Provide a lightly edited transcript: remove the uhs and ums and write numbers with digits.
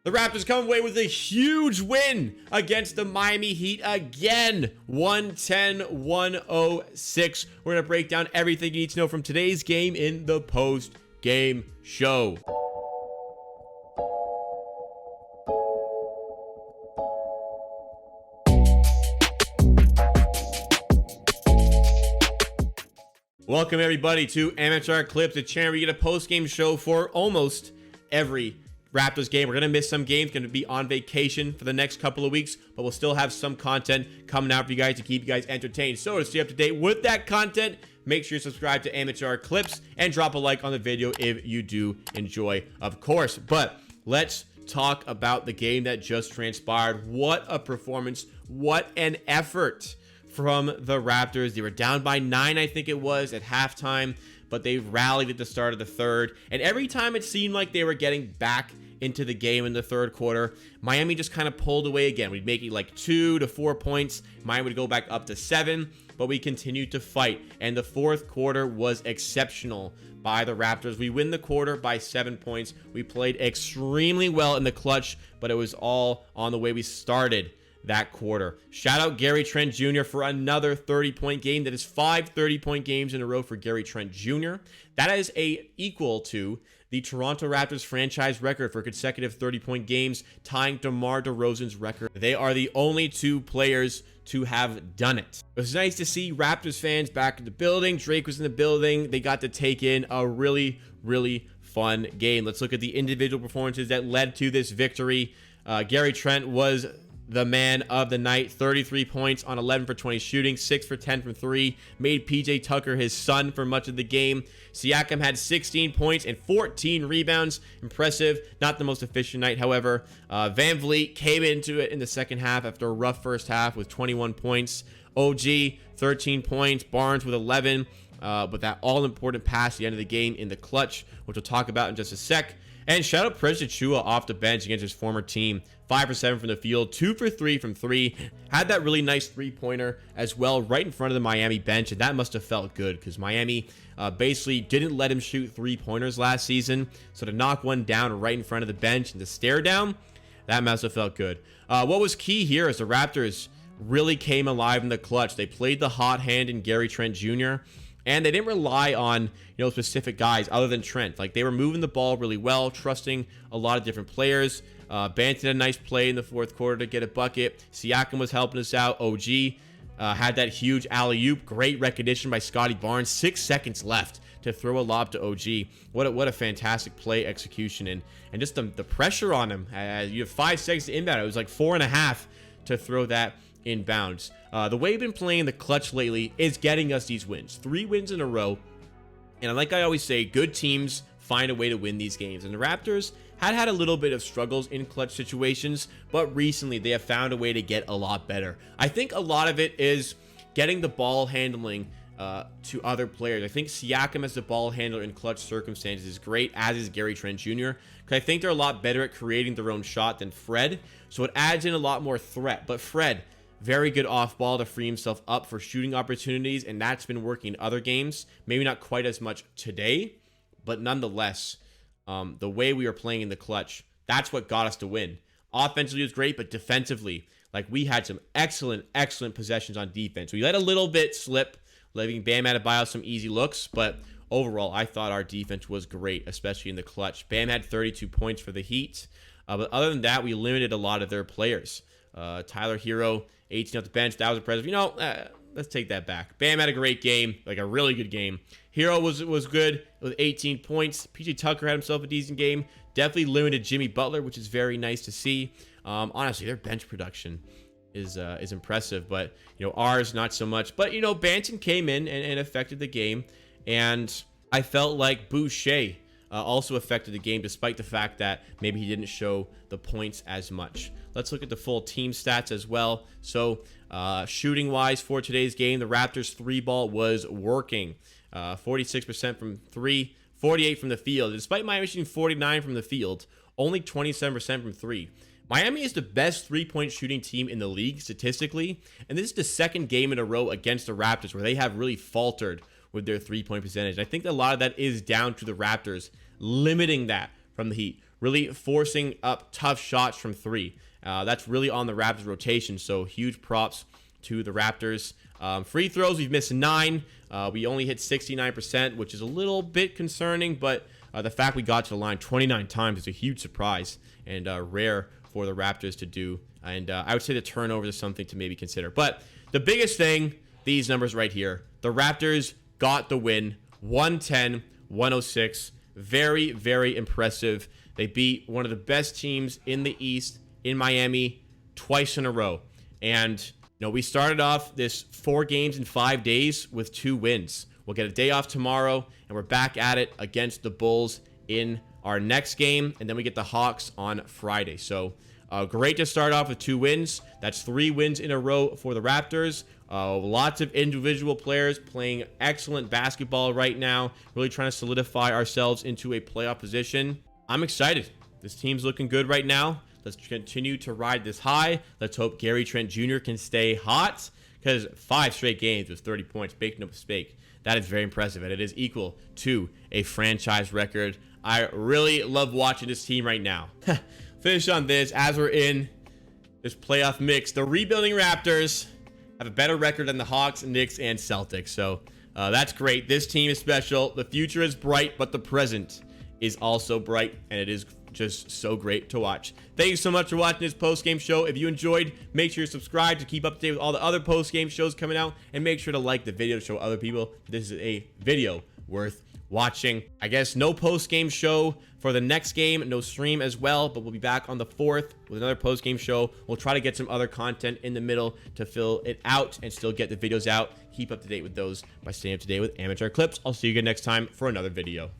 The Raptors come away with a huge win against the Miami Heat again. 110-106. We're going to break down everything you need to know from today's game in the post-game show. Welcome everybody to Amateur Clips, the channel where you get a post-game show for almost every Raptors game. We're going to miss some games, going to be on vacation for the next couple of weeks, but we'll still have some content coming out for you guys to keep you guys entertained. So to stay up to date with that content, make sure you subscribe to Amateur Clips and drop a like on the video if you do enjoy, of course. But let's talk about the game that just transpired. What a performance. What an effort from the Raptors. They were down by 9, I think it was, at halftime, but they rallied at the start of the third. And every time it seemed like they were getting back into the game in the third quarter, Miami just kind of pulled away again. We'd make it like 2 to 4 points. Miami would go back up to 7, but we continued to fight. And the fourth quarter was exceptional by the Raptors. We win the quarter by 7 points. We played extremely well in the clutch, but it was all on the way we started that quarter. Shout out Gary Trent Jr. for another 30-point game. That is 5 30-point games in a row for Gary Trent Jr. That is equal to the Toronto Raptors franchise record for consecutive 30-point games, tying DeMar DeRozan's record. They are the only two players to have done it. It was nice to see Raptors fans back in the building. Drake was in the building. They got to take in a really fun game. Let's look at the individual performances that led to this victory. Gary Trent was the man of the night. 33 points on 11 for 20 shooting, 6 for 10 from 3. Made PJ Tucker his son for much of the game. Siakam had 16 points and 14 rebounds. Impressive. Not the most efficient night, however. Van Vliet came into it in the second half after a rough first half with 21 points. OG, 13 points. Barnes with 11. But that all-important pass at the end of the game in the clutch, which we'll talk about in just a sec. And shout out Precious Achiuwa off the bench against his former team. 5 for 7 from the field, 2 for 3 from 3. Had that really nice three-pointer as well right in front of the Miami bench, and that must have felt good because Miami basically didn't let him shoot three-pointers last season. So to knock one down right in front of the bench and to stare down, that must have felt good. What was key here is the Raptors really came alive in the clutch. They played the hot hand in Gary Trent Jr., and they didn't rely on, specific guys other than Trent. Like, they were moving the ball really well, trusting a lot of different players. Banton had a nice play in the fourth quarter to get a bucket. Siakam was helping us out. OG had that huge alley-oop. Great recognition by Scotty Barnes. 6 seconds left to throw a lob to OG. What a fantastic play execution. And just the pressure on him. You have 5 seconds to inbound. It was like 4.5 to throw that inbounds. The way we've been playing the clutch lately is getting us these wins. 3 wins in a row. And like I always say, good teams find a way to win these games. And the Raptors had a little bit of struggles in clutch situations, but recently they have found a way to get a lot better. I think a lot of it is getting the ball handling to other players. I think Siakam as the ball handler in clutch circumstances is great, as is Gary Trent Jr., because I think they're a lot better at creating their own shot than Fred, so it adds in a lot more threat. But Fred, very good off ball to free himself up for shooting opportunities, and that's been working in other games. Maybe not quite as much today, but nonetheless, the way we were playing in the clutch, that's what got us to win. Offensively was great, but defensively, like, we had some excellent possessions on defense. We let a little bit slip, letting Bam Adebayo some easy looks, but overall, I thought our defense was great, especially in the clutch. Bam had 32 points for the Heat, but other than that, we limited a lot of their players. Tyler Hero, 18 off the bench. That was impressive. Let's take that back. Bam had a great game, like a really good game. Hero was good with 18 points. PJ Tucker had himself a decent game. Definitely limited Jimmy Butler, which is very nice to see. Honestly, their bench production is impressive, but ours not so much. But Banton came in and affected the game, and I felt like Boucher also affected the game, despite the fact that maybe he didn't show the points as much. Let's look at the full team stats as well. So shooting wise for today's game, the Raptors 3-ball was working. 46% from 3, 48 from the field. Despite Miami shooting 49 from the field, only 27% from 3. Miami is the best three-point shooting team in the league statistically, and this is the second game in a row against the Raptors where they have really faltered with their three-point percentage. I think a lot of that is down to the Raptors limiting that from the Heat. really forcing up tough shots from three. That's really on the Raptors rotation, so huge props to the Raptors. Free throws, we've missed 9. We only hit 69%, which is a little bit concerning, but the fact we got to the line 29 times is a huge surprise and rare for the Raptors to do. And I would say the turnovers is something to maybe consider. But the biggest thing, these numbers right here, the Raptors got the win, 110-106. Very, very impressive. They beat one of the best teams in the East in Miami twice in a row. And we started off this 4 games in 5 days with 2 wins. We'll get a day off tomorrow, and we're back at it against the Bulls in our next game, and then we get the Hawks on Friday. So great to start off with 2 wins. That's 3 wins in a row for the Raptors. Lots of individual players playing excellent basketball right now, really trying to solidify ourselves into a playoff position. I'm excited. This team's looking good right now. Let's continue to ride this high. Let's hope Gary Trent Jr. can stay hot, because 5 straight games with 30 points, make no mistake. That is very impressive, and it is equal to a franchise record. I really love watching this team right now. Finish on this, as we're in this playoff mix, the rebuilding Raptors have a better record than the Hawks, Knicks, and Celtics. So that's great. This team is special. The future is bright, but the present is also bright, and it is just so great to watch. Thank you so much for watching this post-game show. If you enjoyed, make sure you subscribe to keep up to date with all the other post-game shows coming out, and make sure to like the video to show other people this is a video worth watching. I guess no post-game show for the next game, no stream as well, but we'll be back on the 4th with another post-game show. We'll try to get some other content in the middle to fill it out and still get the videos out. Keep up to date with those by staying up to date with Amateur Clips. I'll see you again next time for another video.